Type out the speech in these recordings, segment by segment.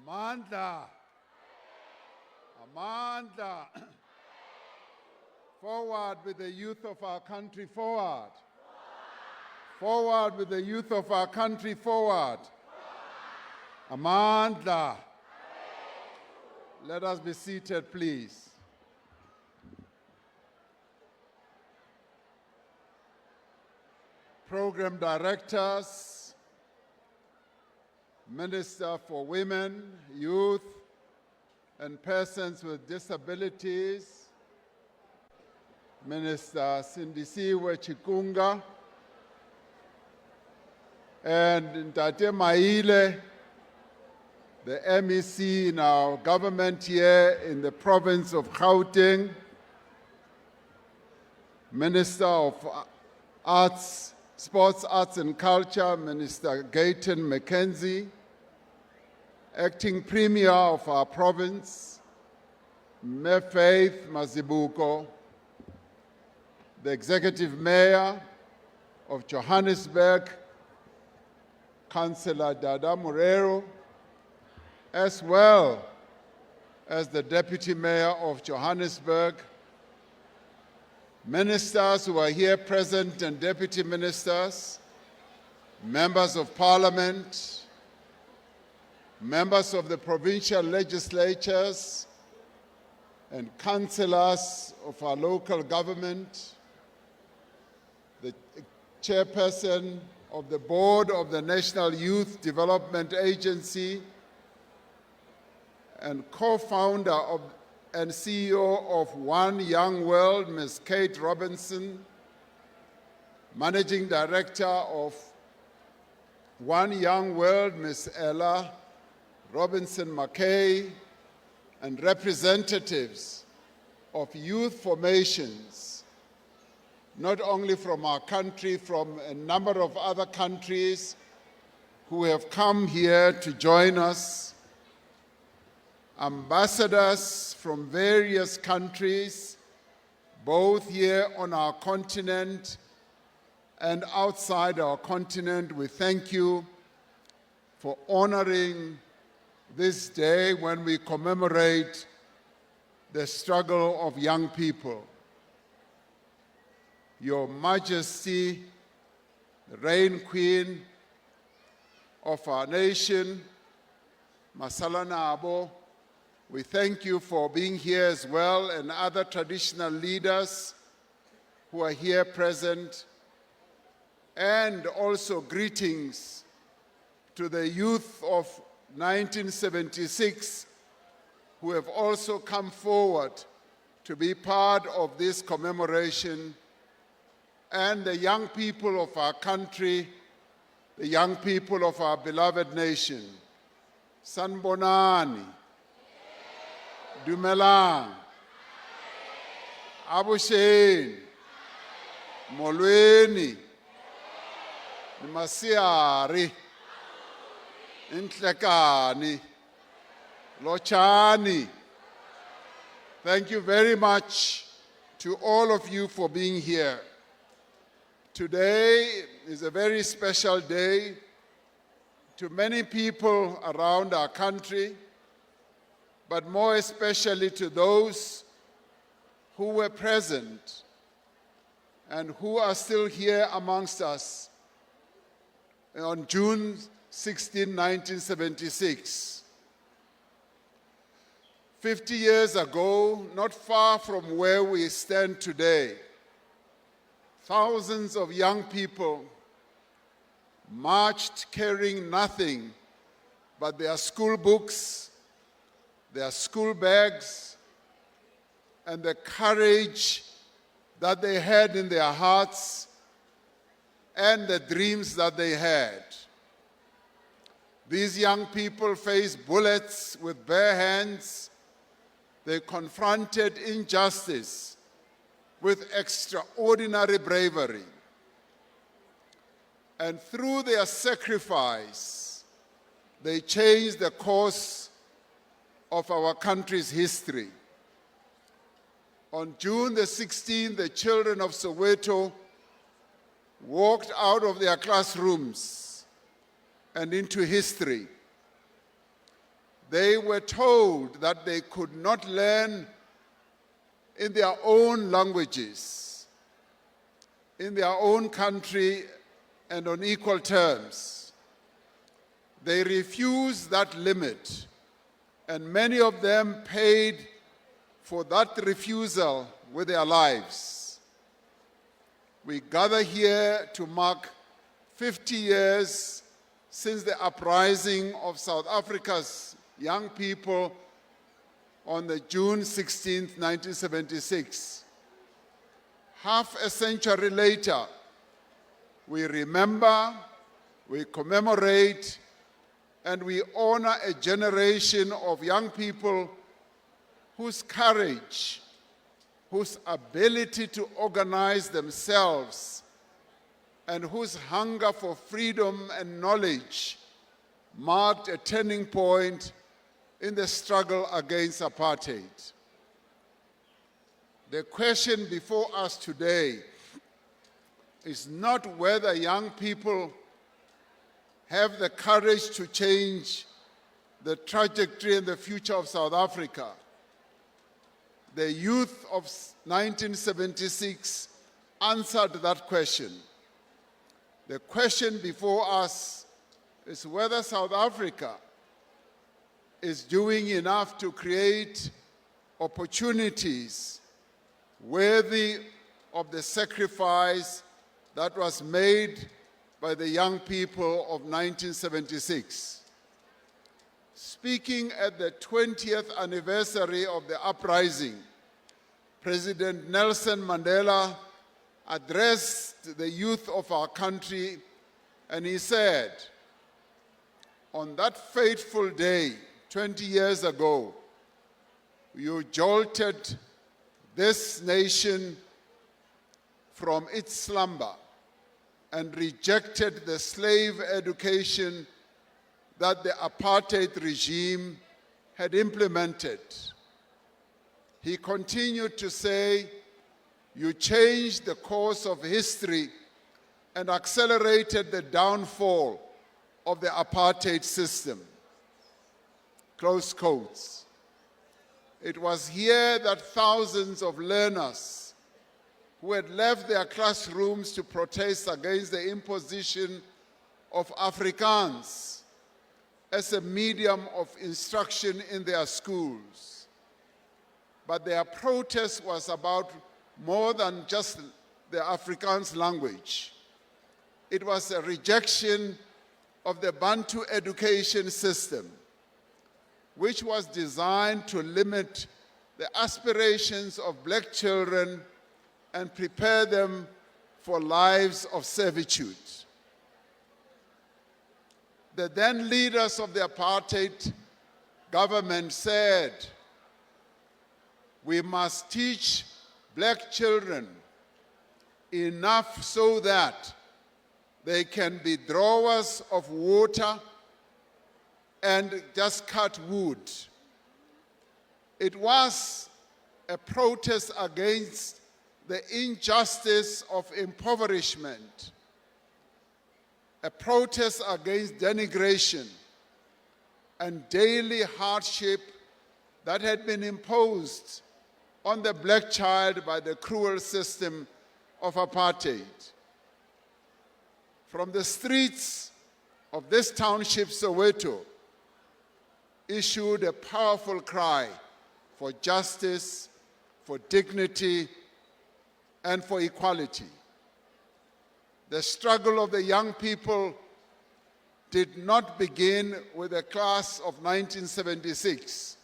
Amandla. Amandla. Forward with the youth of our country, forward. Forward with the youth of our country, forward. Amandla. Let us be seated, please. Program directors, Minister for Women, Youth, and Persons with Disabilities, Minister Sindisiwe Chikunga, and Ntate Maile, the MEC in our government here in the province of Gauteng, Minister of Arts, Sports, Arts and Culture, Minister Gayton McKenzie, Acting Premier of our province, Mayor Faith Mazibuko, the Executive Mayor of Johannesburg, Councillor Dada Morero, as well as the Deputy Mayor of Johannesburg, ministers who are here present and deputy ministers, members of parliament, members of the provincial legislatures, and councillors of our local government, the chairperson of the board of the National Youth Development Agency, and co-founder of and CEO of One Young World, Ms. Kate Robinson, Managing Director of One Young World, Ms. Ella Robinson McKay, and representatives of youth formations, not only from our country, from a number of other countries who have come here to join us, ambassadors from various countries, both here on our continent and outside our continent. We thank you for honoring this day when we commemorate the struggle of young people. Your Majesty, the Reign Queen of our nation, Masalana Abo, we thank you for being here as well, and other traditional leaders who are here present, and also greetings to the youth of 1976 who have also come forward to be part of this commemoration, and the young people of our country, the young people of our beloved nation. Sanbonani. Dumelang, Abusheni, Molweni, Masiari, Intlekani, Lochani. Thank you very much to all of you for being here. Today is a very special day to many people around our country, but more especially to those who were present and who are still here amongst us on June 16, 1976. 50 years ago, not far from where we stand today, thousands of young people marched carrying nothing but their school books, their school bags, and the courage that they had in their hearts and the dreams that they had. These young people faced bullets with bare hands. They confronted injustice with extraordinary bravery. And through their sacrifice, they changed the course of our country's history. On June the 16th, the children of Soweto walked out of their classrooms and into history. they were told that they could not learn in their own languages, in their own country, and on equal terms. They refused that limit, and many of them paid for that refusal with their lives. We gather here to mark 50 years since the uprising of South Africa's young people on the June 16, 1976. Half a century later, we remember, we commemorate, and we honor a generation of young people whose courage, whose ability to organize themselves, and whose hunger for freedom and knowledge marked a turning point in the struggle against apartheid. The question before us today is not whether young people have the courage to change the trajectory and the future of South Africa. The youth of 1976 answered that question. The question before us is whether South Africa is doing enough to create opportunities worthy of the sacrifice that was made by the young people of 1976. Speaking at the 20th anniversary of the uprising, President Nelson Mandela addressed the youth of our country, and he said, "On that fateful day, 20 years ago, you jolted this nation from its slumber and rejected the slave education that the apartheid regime had implemented." He continued to say, "You changed the course of history and accelerated the downfall of the apartheid system." Close quotes. It was here that thousands of learners who had left their classrooms to protest against the imposition of Afrikaans as a medium of instruction in their schools. But their protest was about more than just the Afrikaans language. It was a rejection of the Bantu education system, which was designed to limit the aspirations of black children and prepare them for lives of servitude. The then leaders of the apartheid government said, "We must teach black children enough so that they can be drawers of water and just cut wood." It was a protest against the injustice of impoverishment, a protest against denigration and daily hardship that had been imposed on the black child by the cruel system of apartheid. From the streets of this township, Soweto, issued a powerful cry for justice, for dignity, and for equality. The struggle of the young people did not begin with the class of 1976.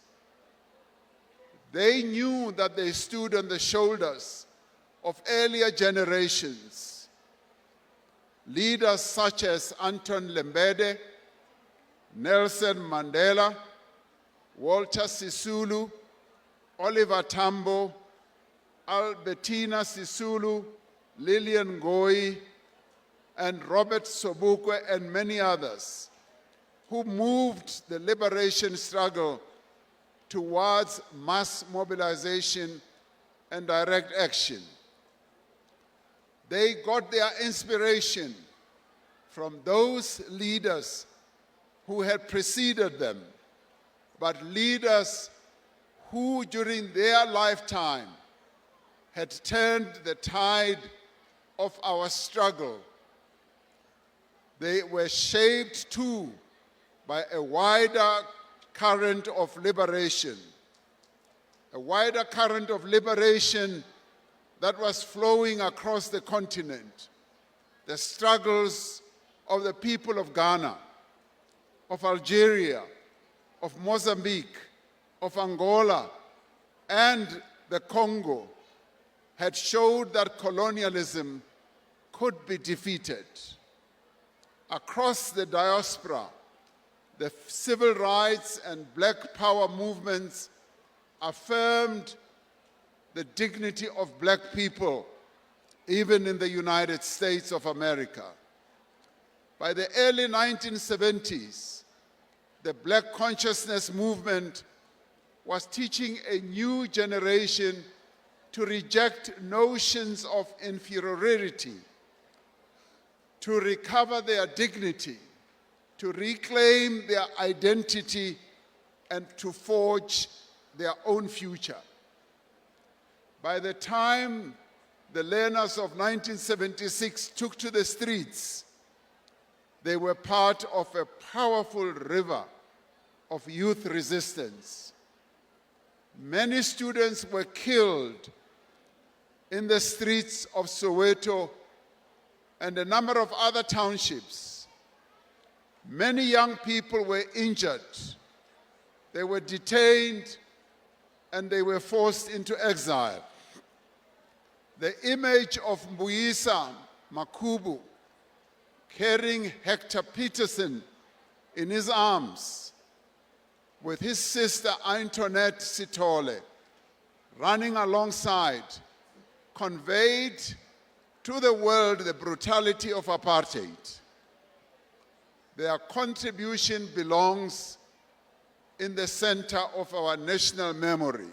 They knew that they stood on the shoulders of earlier generations. Leaders such as Anton Lembede, Nelson Mandela, Walter Sisulu, Oliver Tambo, Albertina Sisulu, Lillian Ngoyi, and Robert Sobukwe, and many others, who moved the liberation struggle towards mass mobilization and direct action. They got their inspiration from those leaders who had preceded them: but leaders who during their lifetime had turned the tide of our struggle. They were shaped too by a wider current of liberation, a wider current of liberation that was flowing across the continent. The struggles of the people of Ghana, of Algeria, of Mozambique, of Angola, and the Congo had showed that colonialism could be defeated. Across the diaspora, the civil rights and Black Power movements affirmed the dignity of Black people, even in the United States of America. By the early 1970s, the Black consciousness movement was teaching a new generation to reject notions of inferiority, to recover their dignity, to reclaim their identity, and to forge their own future. By the time the learners of 1976 took to the streets, they were part of a powerful river of youth resistance. Many students were killed in the streets of Soweto and a number of other townships. Many young people were injured. They were detained and they were forced into exile. The image of Mbuyisa Makubu carrying Hector Peterson in his arms with his sister Antoinette Sithole running alongside conveyed to the world the brutality of apartheid. Their contribution belongs in the center of our national memory.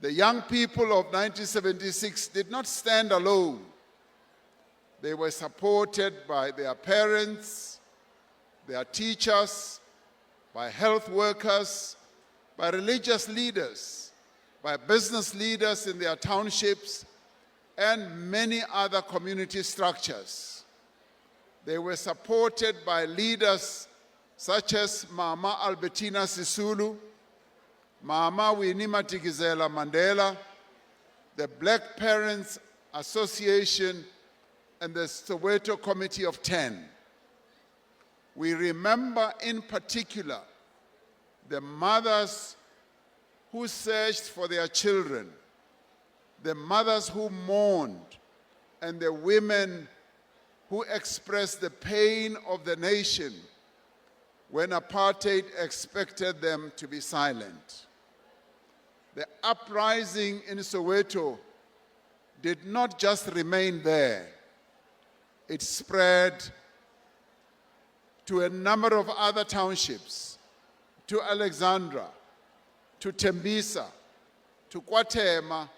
The young people of 1976 did not stand alone. They were supported by their parents, their teachers, by health workers, by religious leaders, by business leaders in their townships, and many other community structures. They were supported by leaders such as Mama Albertina Sisulu, Mama Winnie Madikizela Mandela, the Black Parents Association, and the Soweto Committee of 10. We remember in particular the mothers who searched for their children, the mothers who mourned, and the women who expressed the pain of the nation when apartheid expected them to be silent. The uprising in Soweto did not just remain there. It spread to a number of other townships, to Alexandra, to Tembisa, to Kwatema,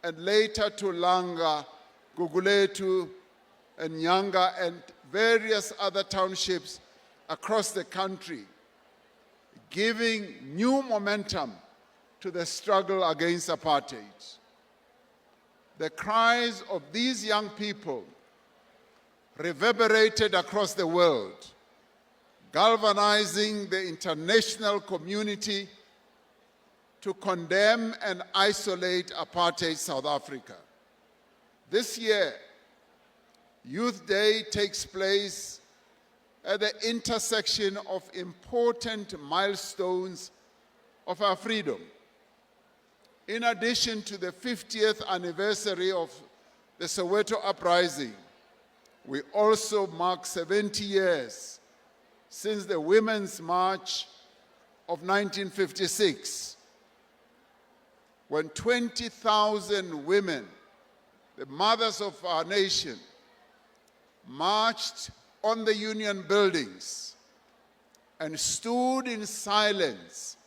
and later to Langa, Guguletu, and Nyanga, and various other townships across the country, giving new momentum to the struggle against apartheid. The cries of these young people reverberated across the world, galvanizing the international community to condemn and isolate apartheid South Africa. This year, Youth Day takes place at the intersection of important milestones of our freedom. In addition to the 50th anniversary of the Soweto uprising, we also mark 70 years since the Women's March of 1956, when 20,000 women, the mothers of our nation, marched on the Union buildings and stood in silence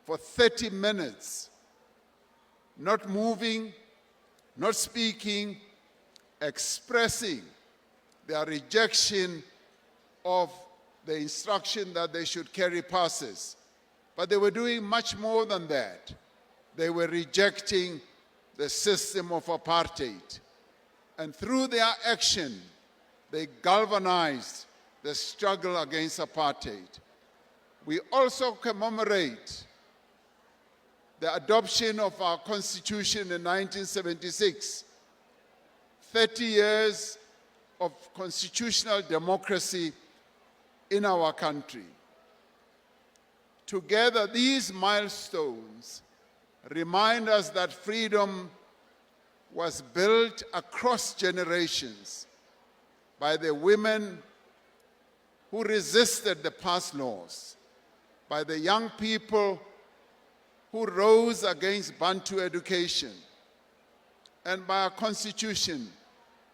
for 30 minutes, not moving, not speaking, expressing their rejection of the instruction that they should carry passes But they were doing much more than that. They were rejecting the system of apartheid. And through their action, they galvanized the struggle against apartheid. We also commemorate the adoption of our Constitution in 1976, 30 years of constitutional democracy in our country. Together, these milestones remind us that freedom was built across generations by the women who resisted the past laws, by the young people who rose against Bantu education, and by a constitution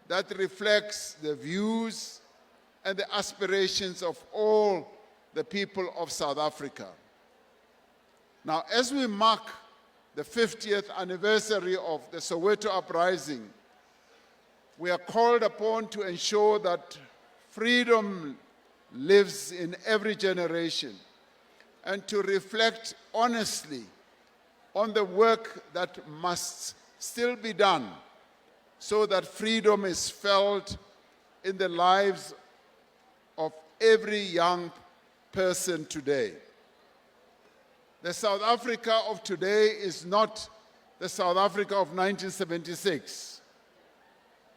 that reflects the views and the aspirations of all the people of South Africa. Now, as we mark the 50th anniversary of the Soweto uprising, we are called upon to ensure that freedom lives in every generation and to reflect honestly on the work that must still be done so that freedom is felt in the lives of every young person today. The South Africa of today is not the South Africa of 1976.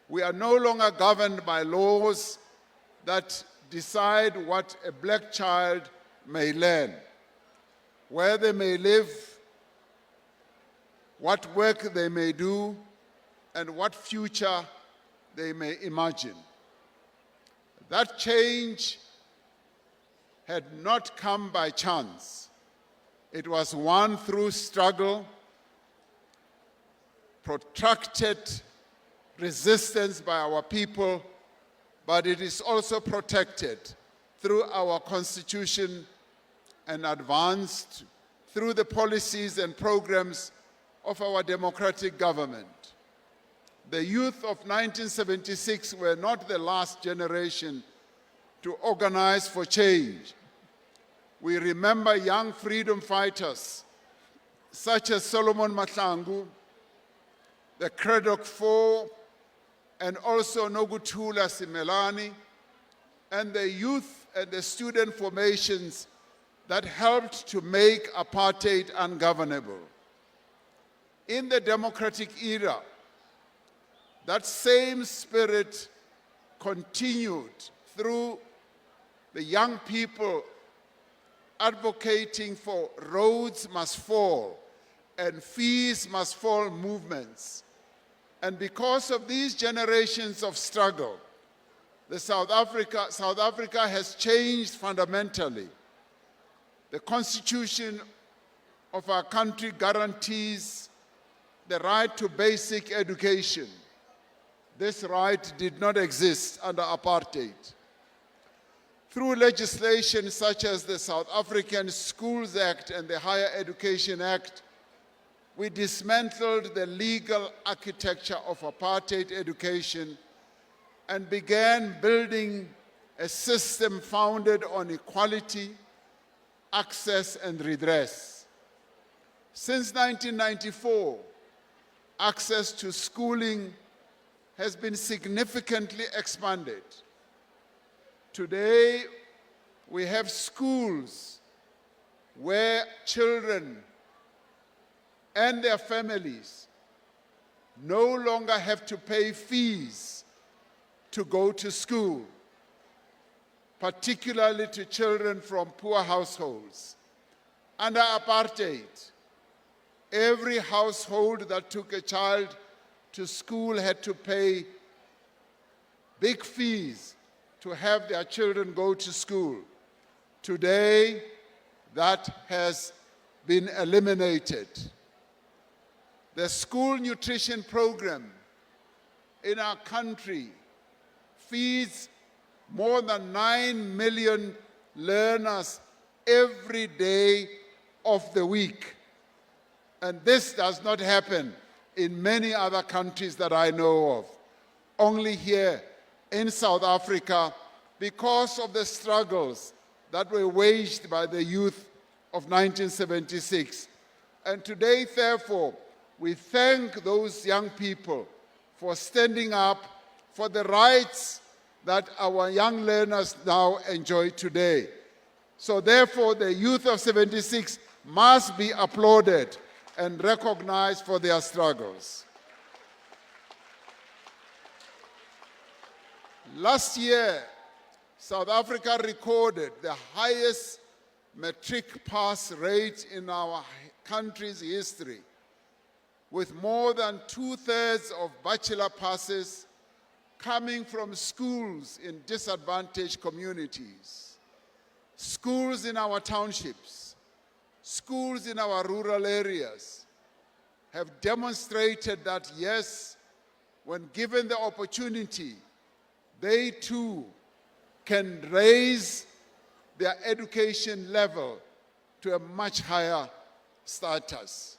We are no longer governed by laws that decide what a black child may learn, where they may live, what work they may do, and what future they may imagine. That change had not come by chance. It was won through struggle, protracted resistance by our people, but it is also protected through our Constitution and advanced through the policies and programs of our democratic government. The youth of 1976 were not the last generation to organize for change. We remember young freedom fighters such as Solomon Mahlangu, the Craddock Four, and also Nokuthula Simelane, and the youth and the student formations that helped to make apartheid ungovernable. In the democratic era, that same spirit continued through the young people advocating for roads must fall and fees must fall movements. And because of these generations of struggle, South Africa has changed fundamentally. The Constitution of our country guarantees the right to basic education. This right did not exist under apartheid. Through legislation such as the South African Schools Act and the Higher Education Act, we dismantled the legal architecture of apartheid education and began building a system founded on equality, access, and redress. Since 1994, access to schooling has been significantly expanded. Today, we have schools where children and their families no longer have to pay fees to go to school, particularly to children from poor households. Under apartheid, every household that took a child to school had to pay big fees to have their children go to school. Today, that has been eliminated. The school nutrition program in our country feeds more than 9 million learners every day of the week. And this does not happen in many other countries that I know of. Only here in South Africa, because of the struggles that were waged by the youth of 1976. And today, therefore, we thank those young people for standing up for the rights that our young learners now enjoy today. So therefore, the youth of 76 must be applauded and recognized for their struggles. Last year, South Africa recorded the highest matric pass rate in our country's history, with more than 2/3 of bachelor passes coming from schools in disadvantaged communities, schools in our townships, schools in our rural areas have demonstrated that, yes, when given the opportunity, they too can raise their education level to a much higher status.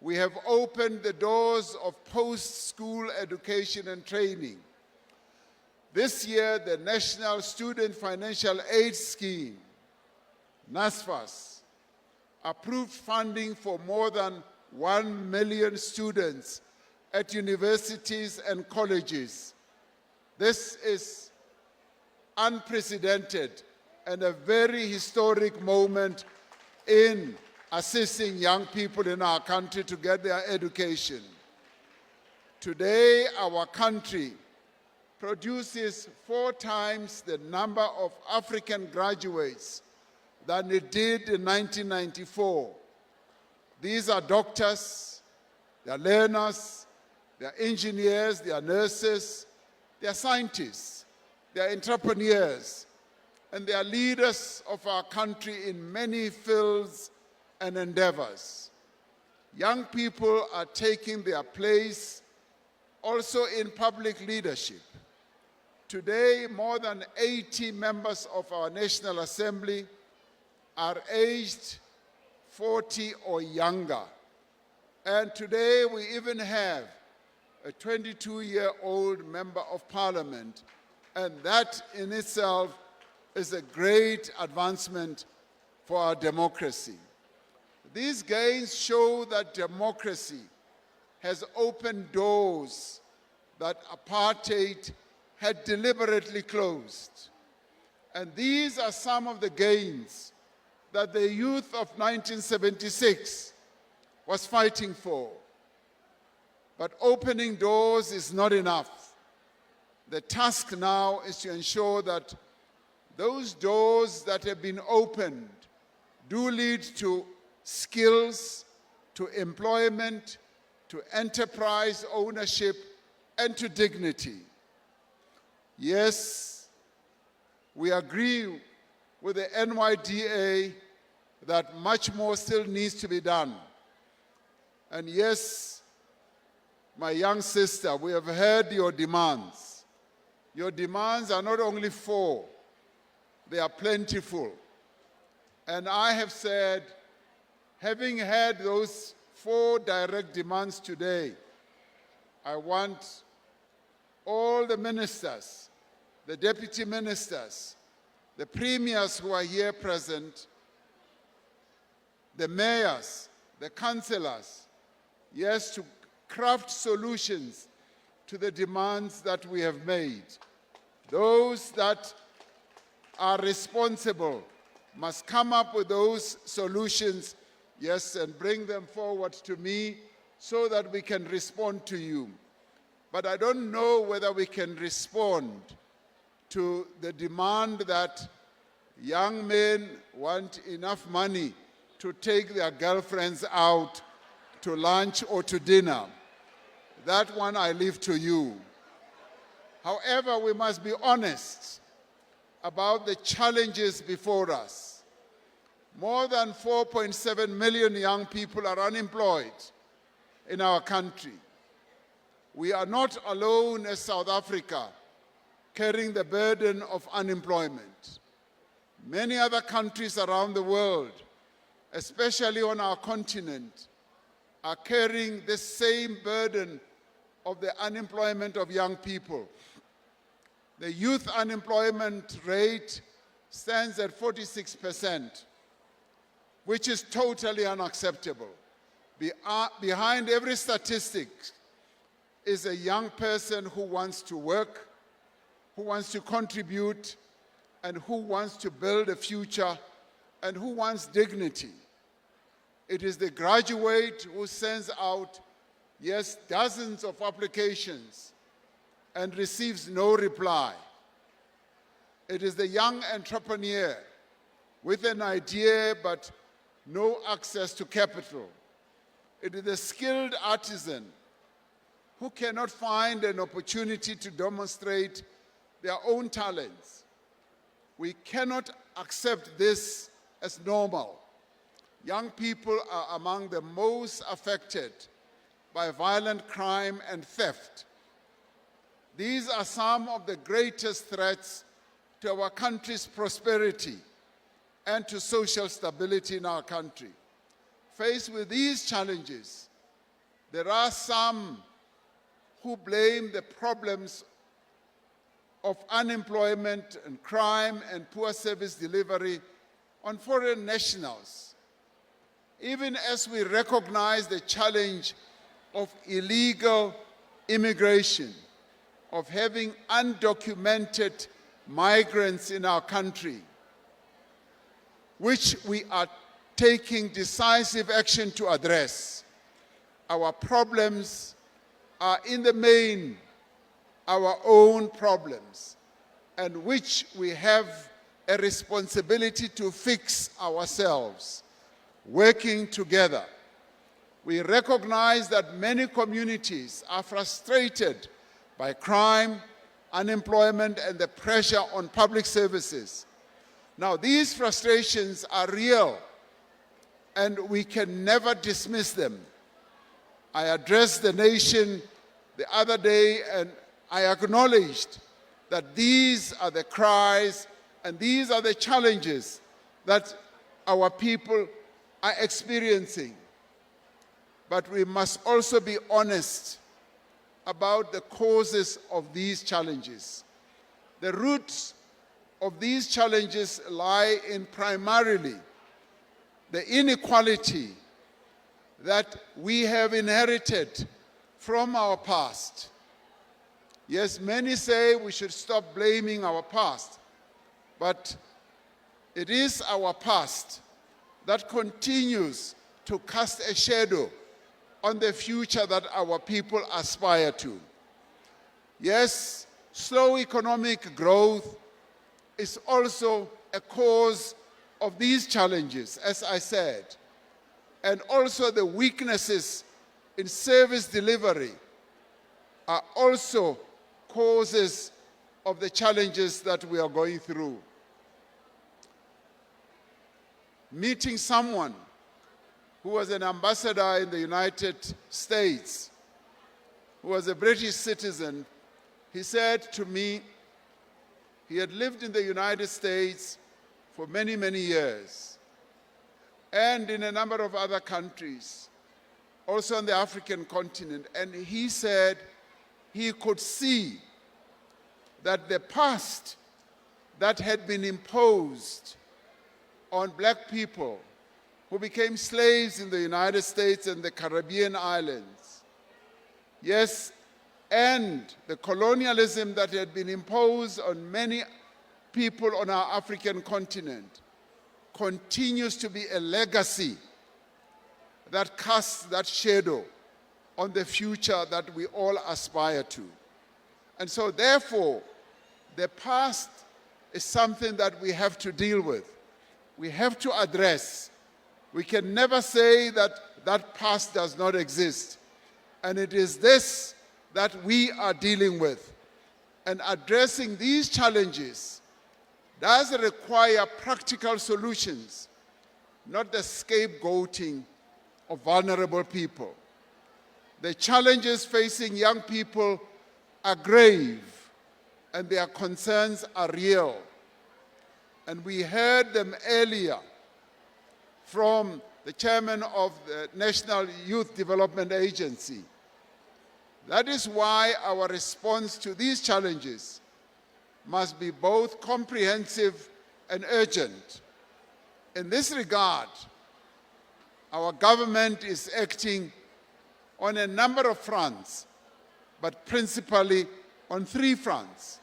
We have opened the doors of post-school education and training. This year, the National Student Financial Aid Scheme, NSFAS, approved funding for more than 1 million students at universities and colleges. This is unprecedented and a very historic moment in assisting young people in our country to get their education. Today, our country produces 4 times the number of African graduates than it did in 1994. These are doctors, they are learners, they are engineers, they are nurses, they are scientists, they are entrepreneurs, and they are leaders of our country in many fields and endeavors. Young people are taking their place also in public leadership. Today, more than 80 members of our National Assembly are aged 40 or younger. And today we even have a 22-year-old member of parliament, and that in itself is a great advancement for our democracy. These gains show that democracy has opened doors that apartheid had deliberately closed. And these are some of the gains that the youth of 1976 was fighting for. But opening doors is not enough. The task now is to ensure that those doors that have been opened do lead to skills, to employment, to enterprise ownership, and to dignity. Yes, we agree with the NYDA that much more still needs to be done. And yes, my young sister, we have heard your demands. Your demands are not only 4, they are plentiful. And I have said, having had those 4 direct demands today, I want all the ministers, the deputy ministers, the premiers who are here present, the mayors, the councillors, yes, to craft solutions to the demands that we have made. Those that are responsible must come up with those solutions, yes, and bring them forward to me so that we can respond to you. But I don't know whether we can respond to the demand that young men want enough money to take their girlfriends out to lunch or to dinner. That one I leave to you. However, we must be honest about the challenges before us. More than 4.7 million young people are unemployed in our country. We are not alone as South Africa carrying the burden of unemployment. Many other countries around the world, especially on our continent, are carrying the same burden of the unemployment of young people. The youth unemployment rate stands at 46%. which is totally unacceptable. Behind every statistic is a young person who wants to work, who wants to contribute, and who wants to build a future, and who wants dignity. It is the graduate who sends out, yes, dozens of applications and receives no reply. It is the young entrepreneur with an idea but no access to capital. It is the skilled artisan who cannot find an opportunity to demonstrate their own talents. We cannot accept this as normal. Young people are among the most affected by violent crime and theft. These are some of the greatest threats to our country's prosperity and to social stability in our country. Faced with these challenges, there are some who blame the problems of unemployment and crime and poor service delivery on foreign nationals. Even as we recognize the challenge of illegal immigration, of having undocumented migrants in our country, which we are taking decisive action to address, our problems are in the main our own problems, and which we have a responsibility to fix ourselves, working together. We recognize that many communities are frustrated by crime, unemployment, and the pressure on public services. Now, these frustrations are real, and we can never dismiss them. I addressed the nation the other day, and I acknowledged that these are the cries and these are the challenges that our people are experiencing. But we must also be honest about the causes of these challenges. The roots of these challenges lie in primarily the inequality that we have inherited from our past. Yes, many say we should stop blaming our past, but it is our past that continues to cast a shadow on the future that our people aspire to. Yes, slow economic growth is also a cause of these challenges, as I said, and also the weaknesses in service delivery are also causes of the challenges that we are going through. Meeting someone who was an ambassador in the United States, who was a British citizen, he said to me, he had lived in the United States for many, many years, and in a number of other countries, also on the African continent, and he said he could see that the past that had been imposed on black people who became slaves in the United States and the Caribbean islands, yes, and the colonialism that had been imposed on many people on our African continent continues to be a legacy that casts that shadow on the future that we all aspire to. And so therefore, the past is something that we have to deal with. We have to address. We can never say that that past does not exist. And it is this that we are dealing with. And addressing these challenges does require practical solutions, not the scapegoating of vulnerable people. The challenges facing young people are grave, and their concerns are real. And we heard them earlier from the chairman of the National Youth Development Agency. That is why our response to these challenges must be both comprehensive and urgent. In this regard, Our government is acting on a number of fronts, but principally on 3 fronts.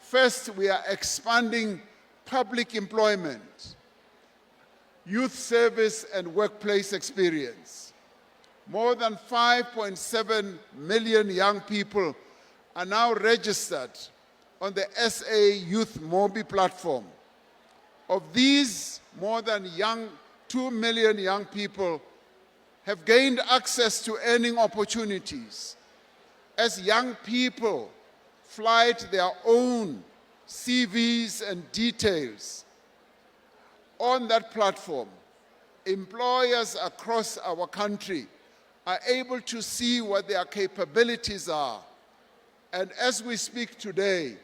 First, we are expanding public employment, youth service and workplace experience. More than 5.7 million young people are now registered on the SA Youth Mobi platform. Of these, more than 2 million young people have gained access to earning opportunities as young people flight their own CVs and details. On that platform, employers across our country are able to see what their capabilities are. And as we speak today,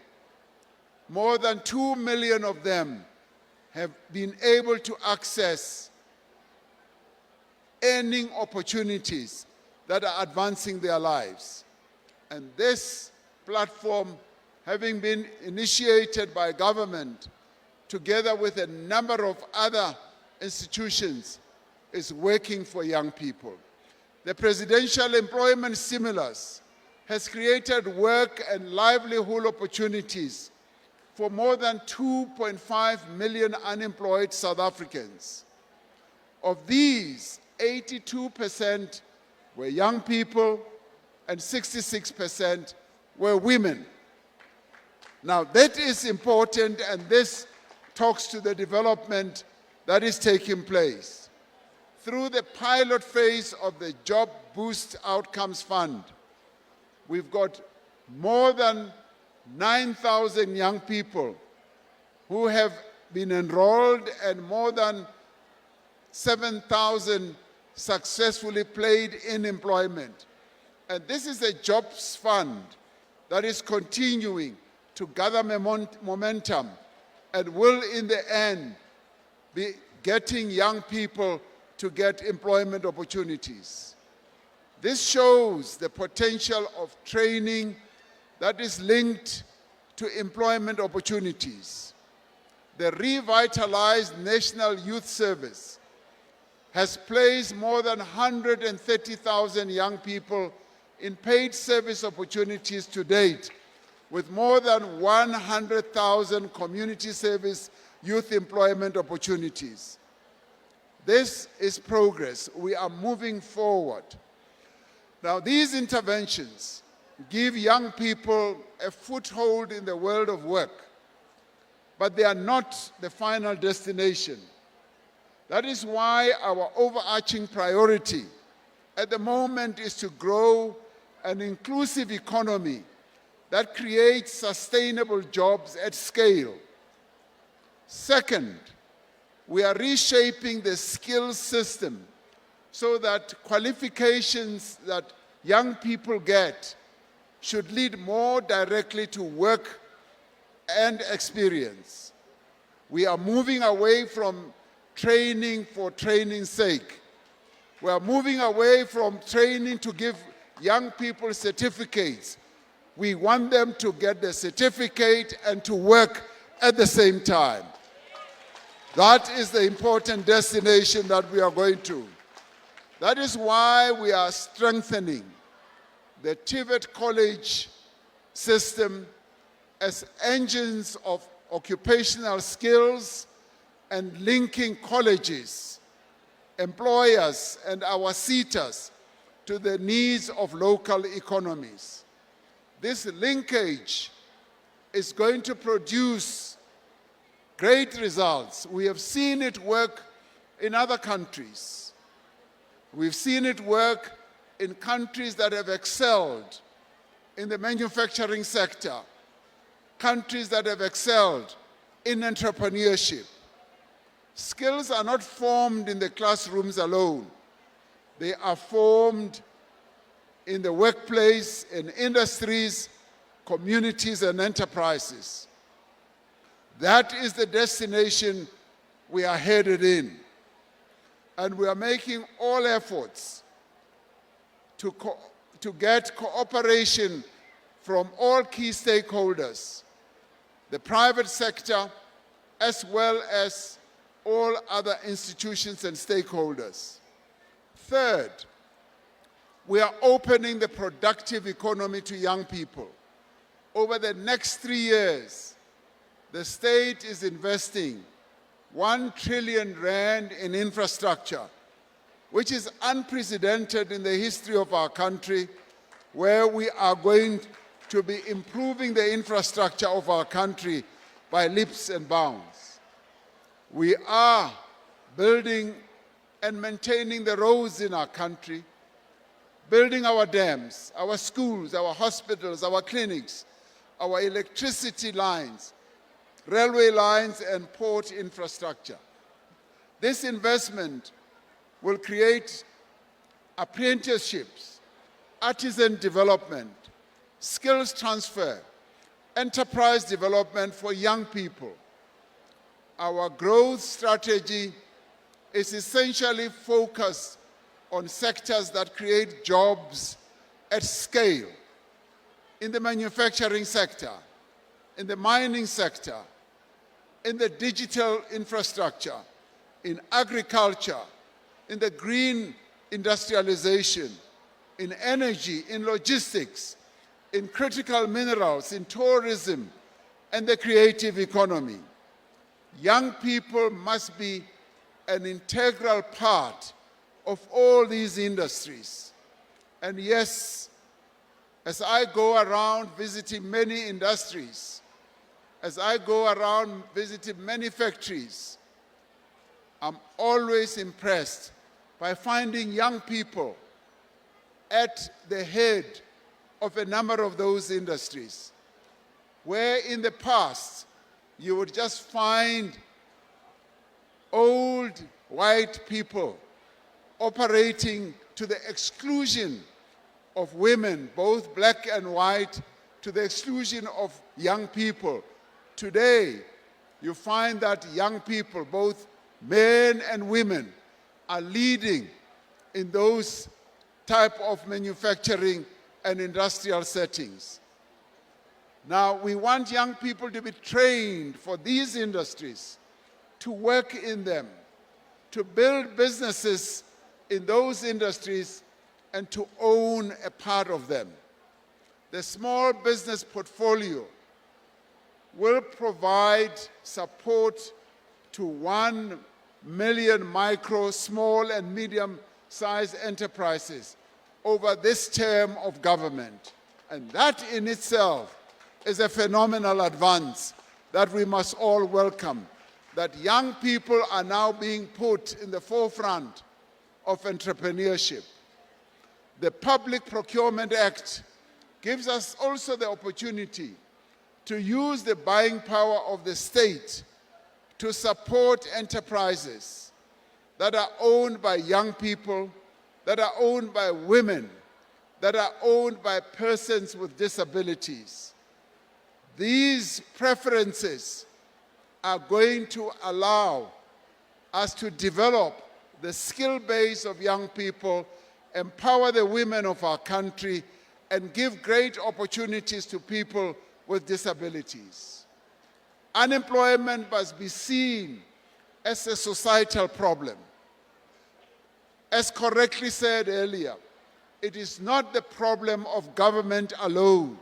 more than 2 million of them have been able to access earning opportunities that are advancing their lives. And this platform, having been initiated by government, together with a number of other institutions, is working for young people. The Presidential Employment Stimulus has created work and livelihood opportunities for more than 2.5 million unemployed South Africans. Of these, 82% were young people and 66% were women. Now, that is important, and this talks to the development that is taking place. Through the pilot phase of the Job Boost Outcomes Fund, we've got more than 9,000 young people who have been enrolled and more than 7,000 successfully placed in employment. And this is a jobs fund that is continuing to gather momentum and will in the end be getting young people to get employment opportunities. This shows the potential of training that is linked to employment opportunities. The revitalized National Youth Service has placed more than 130,000 young people in paid service opportunities to date, with more than 100,000 community service youth employment opportunities. This is progress. We are moving forward. Now, these interventions give young people a foothold in the world of work, but they are not the final destination. That is why our overarching priority at the moment is to grow an inclusive economy that creates sustainable jobs at scale. Second, we are reshaping the skills system so that qualifications that young people get should lead more directly to work and experience. We are moving away from training for training's sake. We are moving away from training to give young people certificates. We want them to get the certificate and to work at the same time. That is the important destination that we are going to. That is why we are strengthening the TVET college system as engines of occupational skills and linking colleges, employers, and our SETAs to the needs of local economies. This linkage is going to produce great results. We have seen it work in other countries. We've seen it work in countries that have excelled in the manufacturing sector, countries that have excelled in entrepreneurship. Skills are not formed in the classrooms alone. They are formed in the workplace, in industries, communities, and enterprises. That is the destination we are headed in. And we are making all efforts to get cooperation from all key stakeholders, the private sector, as well as all other institutions and stakeholders. Third, we are opening the productive economy to young people. Over the next 3 years, the state is investing 1 trillion rand in infrastructure, which is unprecedented in the history of our country, where we are going to be improving the infrastructure of our country by leaps and bounds. We are building and maintaining the roads in our country, building our dams, our schools, our hospitals, our clinics, our electricity lines, railway lines, and port infrastructure. This investment will create apprenticeships, artisan development, skills transfer, enterprise development for young people. Our growth strategy is essentially focused on sectors that create jobs at scale, in the manufacturing sector, in the mining sector, in the digital infrastructure, in agriculture, in the green industrialization, in energy, in logistics, in critical minerals, in tourism, and the creative economy. Young people must be an integral part of all these industries. And yes, as I go around visiting many industries, as I go around visiting many factories, I'm always impressed by finding young people at the head of a number of those industries, where in the past you would just find old white people operating to the exclusion of women, both black and white, to the exclusion of young people. Today, you find that young people, both men and women, are leading in those type of manufacturing and industrial settings. Now, we want young people to be trained for these industries, to work in them, to build businesses in those industries, and to own a part of them. The small business portfolio will provide support to 1 million micro, small, and medium-sized enterprises over this term of government. And that in itself is a phenomenal advance that we must all welcome, that young people are now being put in the forefront of entrepreneurship. The Public Procurement Act gives us also the opportunity to use the buying power of the state to support enterprises that are owned by young people, that are owned by women, that are owned by persons with disabilities. These preferences are going to allow us to develop the skill base of young people, empower the women of our country, and give great opportunities to people with disabilities. Unemployment must be seen as a societal problem. As correctly said earlier, it is not the problem of government alone.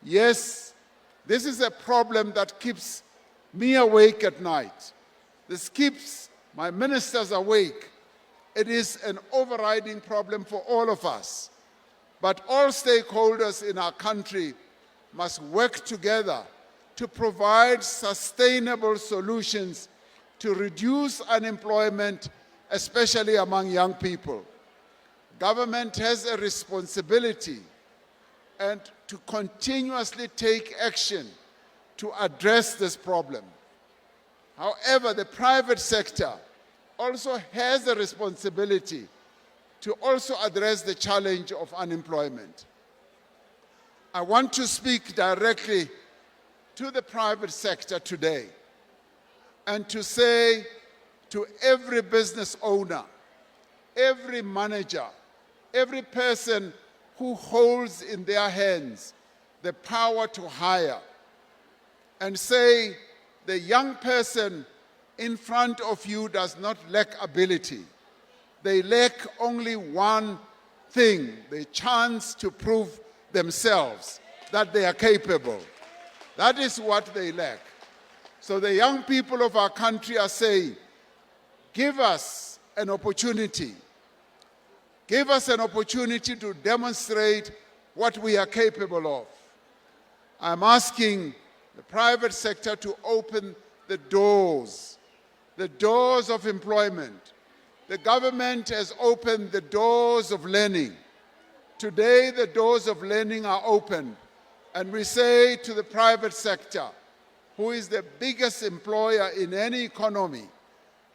Yes, this is a problem that keeps me awake at night. This keeps my ministers awake. It is an overriding problem for all of us. But all stakeholders in our country must work together to provide sustainable solutions to reduce unemployment, especially among young people. Government has a responsibility and to continuously take action to address this problem. However, the private sector also has a responsibility to also address the challenge of unemployment. I want to speak directly to the private sector today and to say to every business owner, every manager, every person who holds in their hands the power to hire, and say the young person in front of you does not lack ability. They lack only one thing, the chance to prove themselves that they are capable. That is what they lack. So the young people of our country are saying, give us an opportunity. Give us an opportunity to demonstrate what we are capable of. I'm asking the private sector to open the doors of employment. The government has opened the doors of learning. Today, the doors of learning are open, and we say to the private sector, who is the biggest employer in any economy,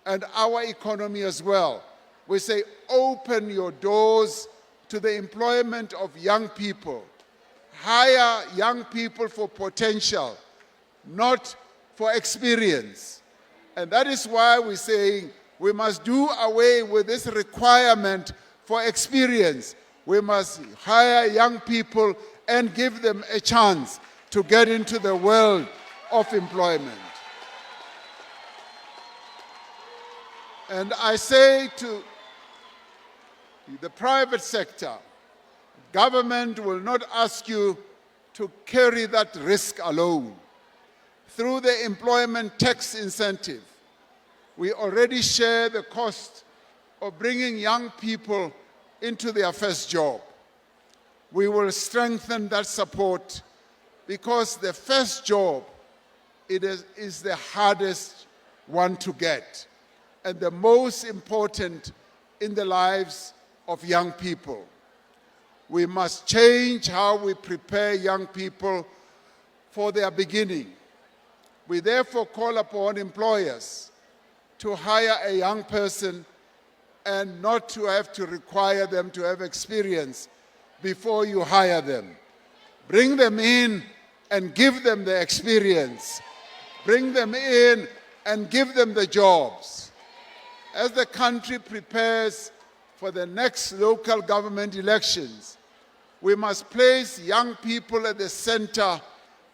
and our economy as well, we say, open your doors to the employment of young people. Hire young people for potential, not for experience. And that is why we're saying we must do away with this requirement for experience. We must hire young people and give them a chance to get into the world of employment. And I say to the private sector, government will not ask you to carry that risk alone. Through the employment tax incentive, we already share the cost of bringing young people into their first job. We will strengthen that support because the first job is the hardest one to get and the most important in the lives of young people. We must change how we prepare young people for their beginning. We therefore call upon employers to hire a young person and not to have to require them to have experience before you hire them. Bring them in and give them the experience. Bring them in and give them the jobs. As the country prepares for the next local government elections, we must place young people at the center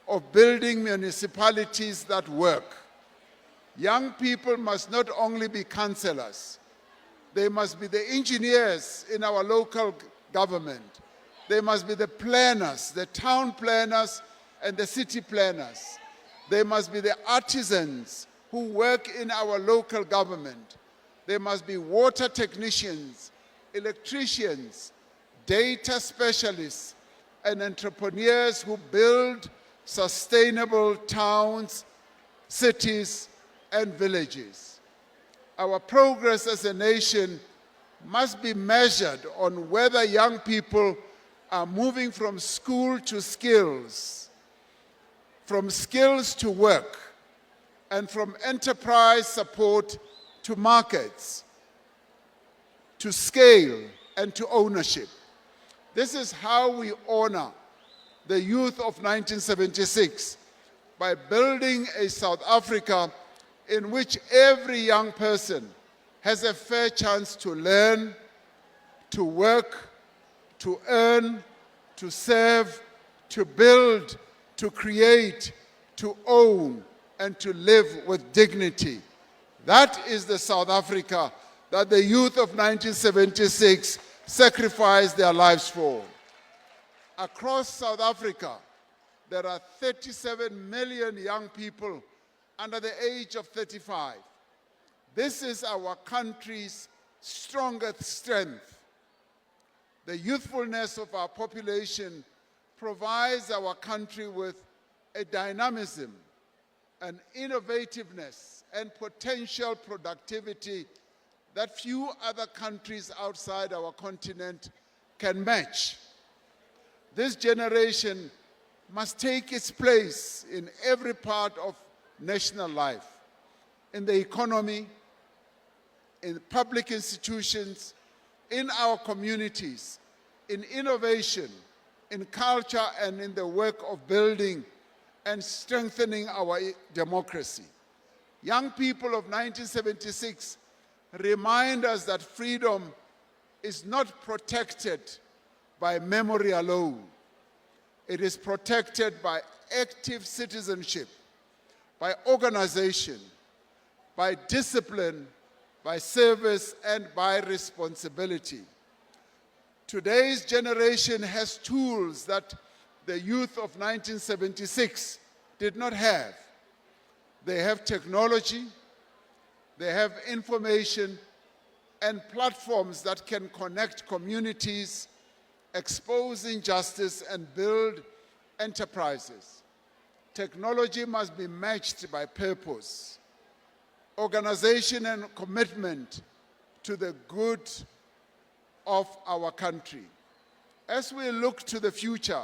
of building municipalities that work. Young people must not only be councillors, they must be the engineers in our local government. They must be the planners, the town planners and the city planners. They must be the artisans who work in our local government. They must be water technicians, electricians, data specialists, and entrepreneurs who build sustainable towns, cities, and villages. Our progress as a nation must be measured on whether young people are moving from school to skills, from skills to work, and from enterprise support to markets, to scale, and to ownership. This is how we honor the youth of 1976, by building a South Africa in which every young person has a fair chance to learn, to work, to earn, to serve, to build, to create, to own, and to live with dignity. That is the South Africa that the youth of 1976 sacrificed their lives for. Across South Africa, there are 37 million young people under the age of 35. This is our country's strongest strength. The youthfulness of our population provides our country with a dynamism, an innovativeness, and potential productivity that few other countries outside our continent can match. This generation must take its place in every part of national life, in the economy, in public institutions, in our communities, in innovation, in culture, and in the work of building and strengthening our democracy. Young people of 1976 remind us that freedom is not protected by memory alone. It is protected by active citizenship, by organization, by discipline, by service, and by responsibility. Today's generation has tools that the youth of 1976 did not have. They have technology, they have information, and platforms that can connect communities, expose injustice, and build enterprises. Technology must be matched by purpose, organization, and commitment to the good of our country. As we look to the future,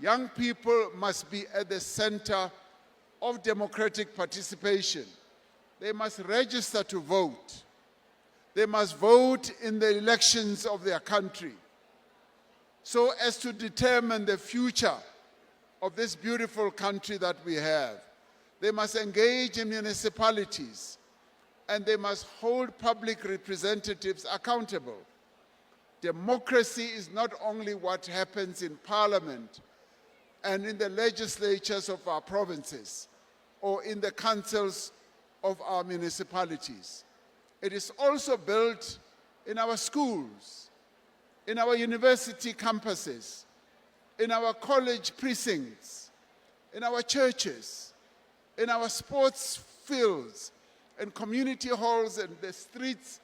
young people must be at the center of democratic participation. They must register to vote. They must vote in the elections of their country so as to determine the future of this beautiful country that we have. They must engage in municipalities, and they must hold public representatives accountable. Democracy is not only what happens in Parliament and in the legislatures of our provinces or in the councils of our municipalities. It is also built in our schools, in our university campuses, in our college precincts, in our churches, in our sports fields, and community halls, and the streets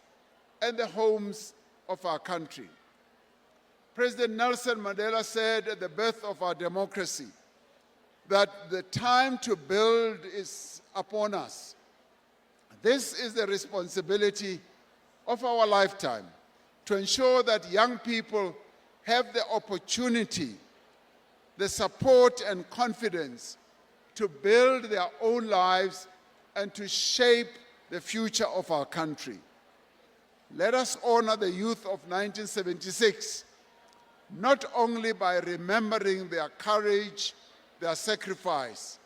and the homes of our country. President Nelson Mandela said at the birth of our democracy that the time to build is upon us. This is the responsibility of our lifetime, to ensure that young people have the opportunity, the support and confidence to build their own lives and to shape the future of our country. Let us honor the youth of 1976, not only by remembering their courage, their sacrifice,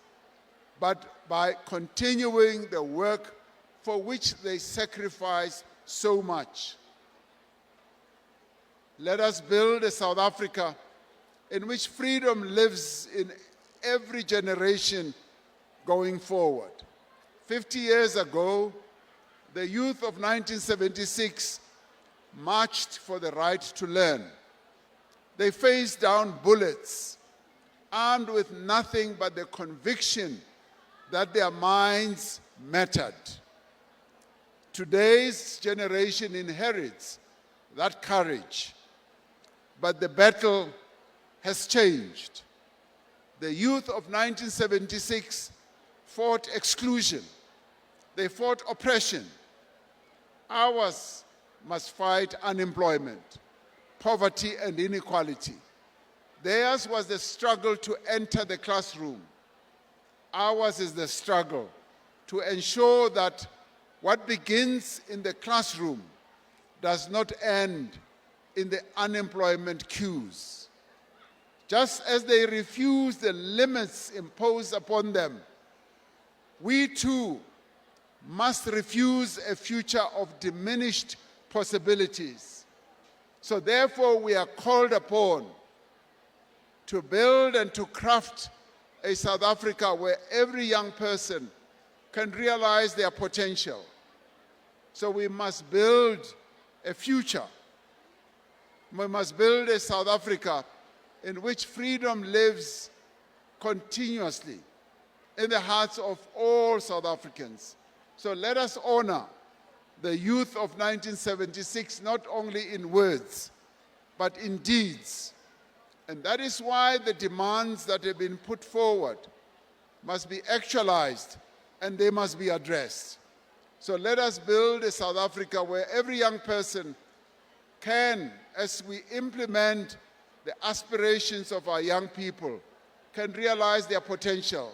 but by continuing the work for which they sacrificed so much. Let us build a South Africa in which freedom lives in every generation going forward. 50 years ago, the youth of 1976 marched for the right to learn. They faced down bullets, armed with nothing but the conviction that their minds mattered. Today's generation inherits that courage, but the battle has changed. The youth of 1976 fought exclusion. They fought oppression. Ours must fight unemployment, poverty, and inequality. Theirs was the struggle to enter the classroom. Ours is the struggle to ensure that what begins in the classroom does not end in the unemployment queues. Just as they refuse the limits imposed upon them, we too must refuse a future of diminished possibilities. So therefore, we are called upon to build and to craft a South Africa where every young person can realize their potential. So we must build a future. We must build a South Africa in which freedom lives continuously in the hearts of all South Africans. So let us honor the youth of 1976, not only in words, but in deeds. And that is why the demands that have been put forward must be actualized and they must be addressed. So let us build a South Africa where every young person can, as we implement the aspirations of our young people, can realize their potential,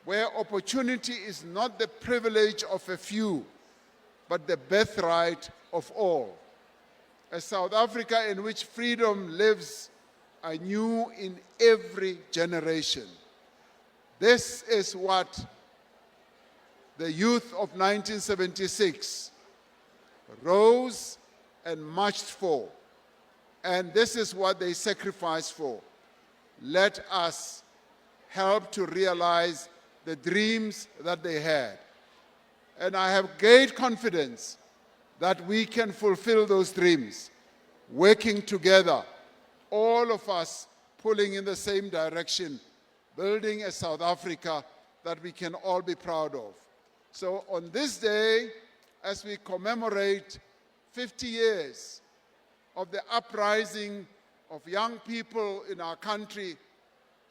where opportunity is not the privilege of a few, but the birthright of all. A South Africa in which freedom lives anew in every generation. This is what the youth of 1976 rose and marched for, and this is what they sacrificed for. Let us help to realize the dreams that they had. And I have great confidence that we can fulfill those dreams, working together, all of us pulling in the same direction, building a South Africa that we can all be proud of. So on this day, as we commemorate 50 years of the uprising of young people in our country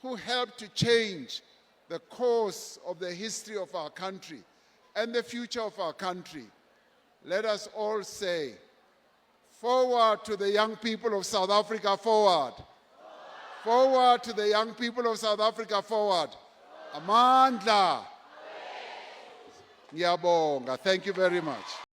who helped to change the course of the history of our country and the future of our country, let us all say, forward to the young people of South Africa, forward. Forward to the young people of South Africa, forward. Amandla. Ngiyabonga. Thank you very much.